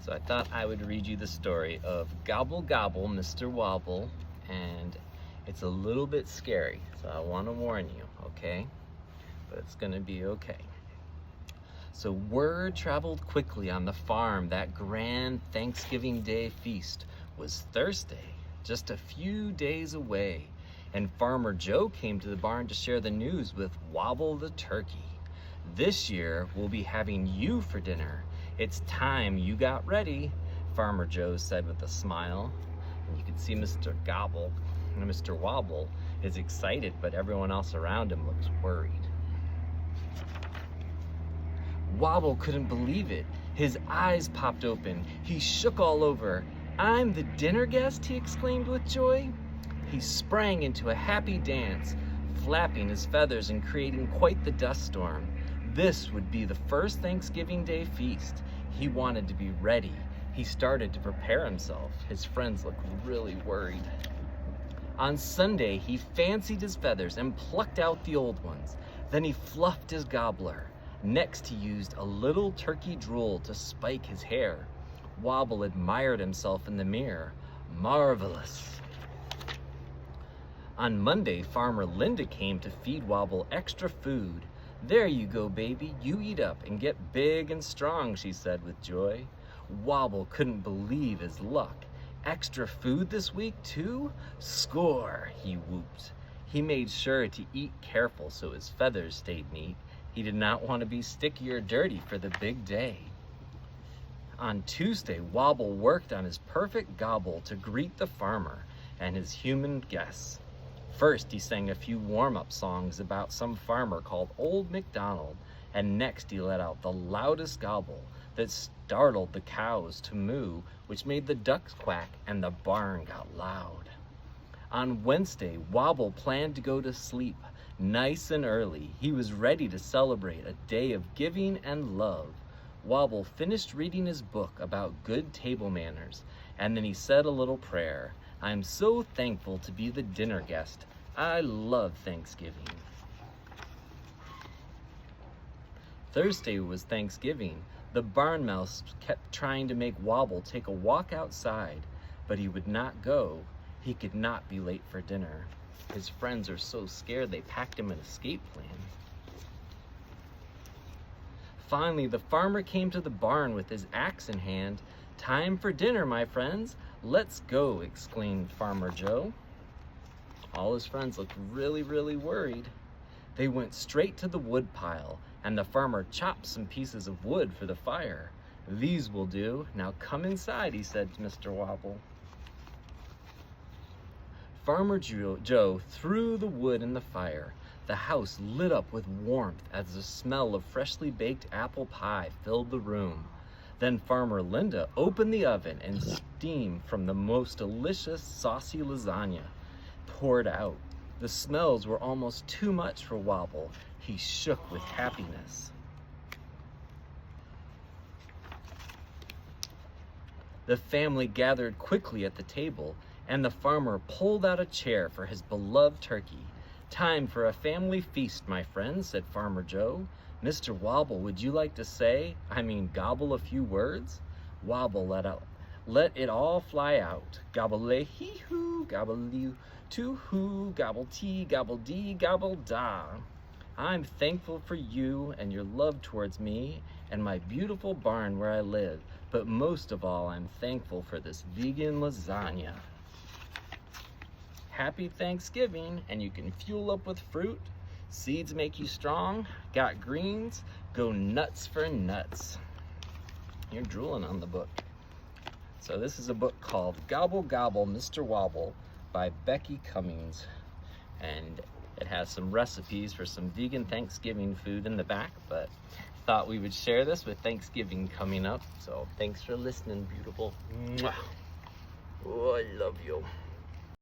So I thought I would read you the story of Gobble Gobble Mr. Wobble, and it's a little bit scary, so I want to warn you, okay? But it's gonna be okay. So word traveled quickly on the farm that grand Thanksgiving Day feast was Thursday, just a few days away, and Farmer Joe came to the barn to share the news with Wobble the Turkey. This year we'll be having you for dinner. It's time you got ready, Farmer Joe said with a smile. And you can see Mr. Gobble and Mr. Wobble is excited, but everyone else around him looks worried. Wobble couldn't believe it. His eyes popped open. He shook all over. "I'm the dinner guest?" he exclaimed with joy. He sprang into a happy dance, flapping his feathers and creating quite the dust storm. This would be the first Thanksgiving Day feast. He wanted to be ready. He started to prepare himself. His friends looked really worried. On Sunday, he fancied his feathers and plucked out the old ones. Then he fluffed his gobbler. Next, he used a little turkey drool to spike his hair. Wobble admired himself in the mirror. Marvelous. On Monday, Farmer Linda came to feed Wobble extra food. "There you go, baby. You eat up and get big and strong," she said with joy. Wobble couldn't believe his luck. Extra food this week, too? Score, he whooped. He made sure to eat careful so his feathers stayed neat. He did not want to be sticky or dirty for the big day. On Tuesday, Wobble worked on his perfect gobble to greet the farmer and his human guests. First, he sang a few warm-up songs about some farmer called Old MacDonald, and next he let out the loudest gobble that startled the cows to moo, which made the ducks quack, and the barn got loud. On Wednesday, Wobble planned to go to sleep nice and early. He was ready to celebrate a day of giving and love. Wobble finished reading his book about good table manners, and then he said a little prayer. "I'm so thankful to be the dinner guest. I love Thanksgiving." Thursday was Thanksgiving. The barn mouse kept trying to make Wobble take a walk outside, but he would not go. He could not be late for dinner. His friends are so scared they packed him an escape plan. Finally, the farmer came to the barn with his axe in hand. "Time for dinner, my friends. Let's go," exclaimed Farmer Joe. All his friends looked really, really worried. They went straight to the wood pile, and the farmer chopped some pieces of wood for the fire. "These will do. Now come inside," he said to Mr. Wobble. Farmer Joe threw the wood in the fire. The house lit up with warmth as the smell of freshly baked apple pie filled the room. Then Farmer Linda opened the oven and steam from the most delicious saucy lasagna poured out. The smells were almost too much for Wobble. He shook with happiness. The family gathered quickly at the table, and the farmer pulled out a chair for his beloved turkey. "Time for a family feast, my friends," said Farmer Joe. "Mr. Wobble, would you like to gobble a few words?" Wobble let it all fly out. Gobble-a-hee-hoo, gobble-you-too-hoo, gobble-tea, gobble-dee, gobble-da. "I'm thankful for you and your love towards me and my beautiful barn where I live, but most of all, I'm thankful for this vegan lasagna." Happy Thanksgiving, and you can fuel up with fruit. Seeds make you strong. Got greens? Go nuts for nuts. You're drooling on the book. So this is a book called Gobble Gobble Mr. Wobble by Becky Cummings. And it has some recipes for some vegan Thanksgiving food in the back, but thought we would share this with Thanksgiving coming up. So thanks for listening, beautiful. Mwah. Oh, I love you.